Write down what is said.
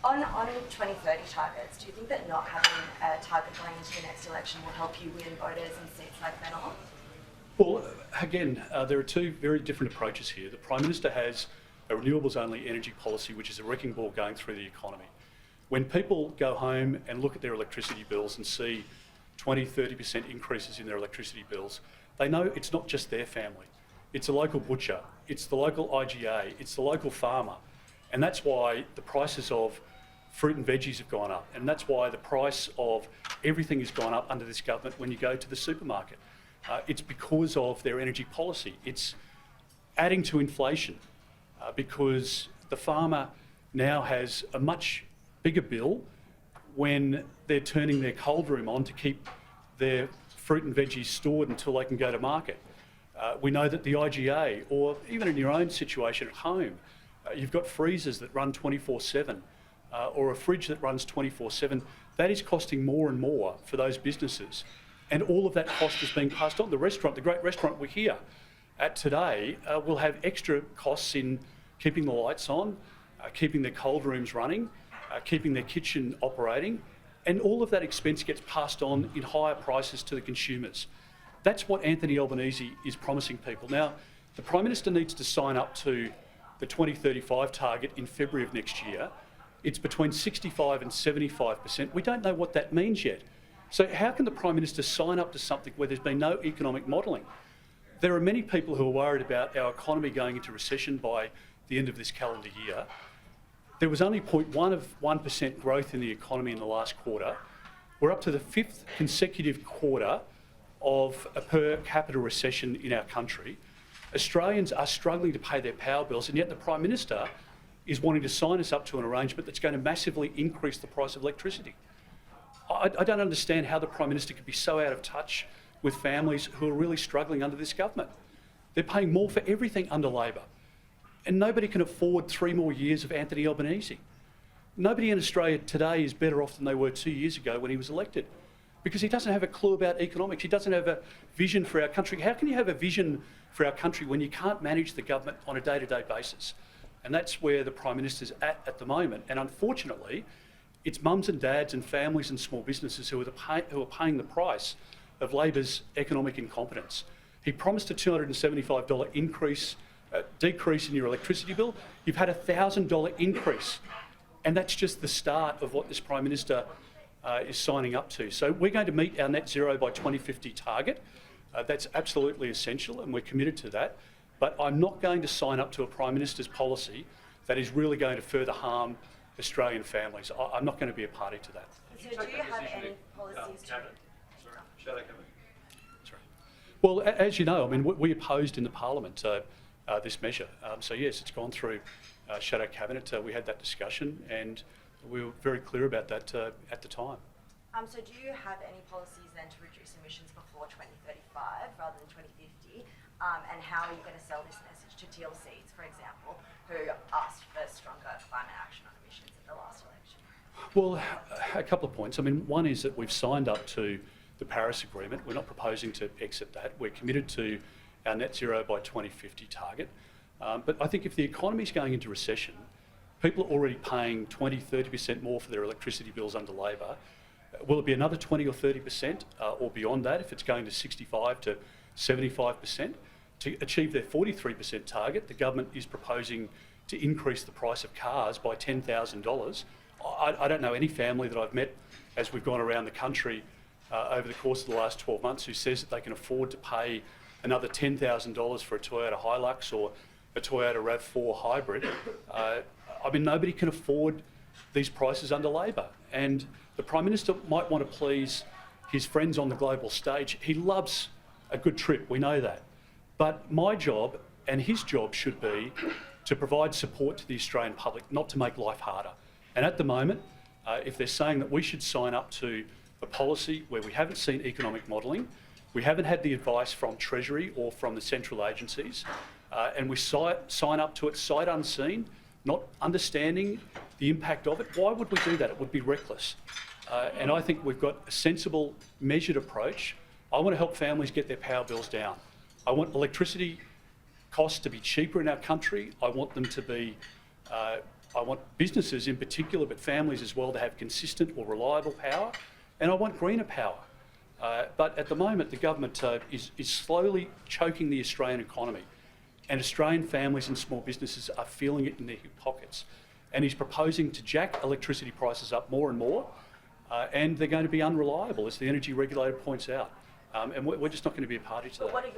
On 2030 targets, do you think that not having a target going into the next election will help you win voters in seats like Benelong? Well, again, there are two very different approaches here. The Prime Minister has a renewables-only energy policy, which is a wrecking ball going through the economy. When people go home and look at their electricity bills and see 20, 30% increases in their electricity bills, they know it's not just their family. It's a local butcher, it's the local IGA, it's the local farmer. And that's why the prices of fruit and veggies have gone up. And that's why the price of everything has gone up under this government when you go to the supermarket. It's because of their energy policy. It's adding to inflation because the farmer now has a much bigger bill when they're turning their cold room on to keep their fruit and veggies stored until they can go to market. We know that the IGA, or even in your own situation at home, you've got freezers that run 24/7 or a fridge that runs 24/7. That is costing more and more for those businesses. And all of that cost is being passed on. The restaurant, the great restaurant we're here at today, will have extra costs in keeping the lights on, keeping their cold rooms running, keeping their kitchen operating, and all of that expense gets passed on in higher prices to the consumers. That's what Anthony Albanese is promising people. Now, the Prime Minister needs to sign up to the 2035 target in February of next year. It's between 65 and 75%. We don't know what that means yet. So how can the Prime Minister sign up to something where there's been no economic modelling? There are many people who are worried about our economy going into recession by the end of this calendar year. There was only 0.1% growth in the economy in the last quarter. We're up to the 5th consecutive quarter of a per capita recession in our country. Australians are struggling to pay their power bills, and yet the Prime Minister is wanting to sign us up to an arrangement that's going to massively increase the price of electricity. I don't understand how the Prime Minister could be so out of touch with families who are really struggling under this government. They're paying more for everything under Labor. And nobody can afford 3 more years of Anthony Albanese. Nobody in Australia today is better off than they were 2 years ago when he was elected, because he doesn't have a clue about economics. He doesn't have a vision for our country. How can you have a vision for our country when you can't manage the government on a day-to-day basis? And that's where the Prime Minister's at the moment. And unfortunately, it's mums and dads and families and small businesses who are paying the price of Labor's economic incompetence. He promised a $275 decrease in your electricity bill. You've had a $1,000 increase. And that's just the start of what this Prime Minister is signing up to. So we're going to meet our net zero by 2050 target. That's absolutely essential, and we're committed to that. But I'm not going to sign up to a Prime Minister's policy that is really going to further harm Australian families. I'm not going to be a party to that. So do you have any policies to... Sorry. Well, as you know, I mean, we opposed in the Parliament this measure. So yes, it's gone through shadow cabinet. We had that discussion, and we were very clear about that at the time. So do you have any policies then to reduce emissions before 2035 rather than 2050? And how are you going to sell this message to TLCs, for example, who asked for stronger climate action on emissions at the last election? Well, a couple of points. I mean, one is that we've signed up to the Paris Agreement. We're not proposing to exit that. We're committed to our net zero by 2050 target. But I think if the economy is going into recession, people are already paying 20, 30% more for their electricity bills under Labor. Will it be another 20 or 30% or beyond that if it's going to 65 to 75%? To achieve their 43% target, the government is proposing to increase the price of cars by $10,000. I don't know any family that I've met as we've gone around the country over the course of the last 12 months who says that they can afford to pay another $10,000 for a Toyota Hilux or a Toyota RAV4 hybrid. I mean, nobody can afford these prices under Labor. And the Prime Minister might want to please his friends on the global stage. He loves a good trip, we know that. But my job and his job should be to provide support to the Australian public, not to make life harder. And at the moment, if they're saying that we should sign up to a policy where we haven't seen economic modelling, we haven't had the advice from Treasury or from the central agencies, and we sign up to it sight unseen, not understanding the impact of it, why would we do that? It would be reckless. And I think we've got a sensible, measured approach. I want to help families get their power bills down. I want electricity costs to be cheaper in our country. I want them to be I want businesses in particular, but families as well, to have consistent or reliable power, and I want greener power. But at the moment, the government is slowly choking the Australian economy, and Australian families and small businesses are feeling it in their hip pockets. And he's proposing to jack electricity prices up more and more, and they're going to be unreliable, as the energy regulator points out. And we're just not going to be a party to that.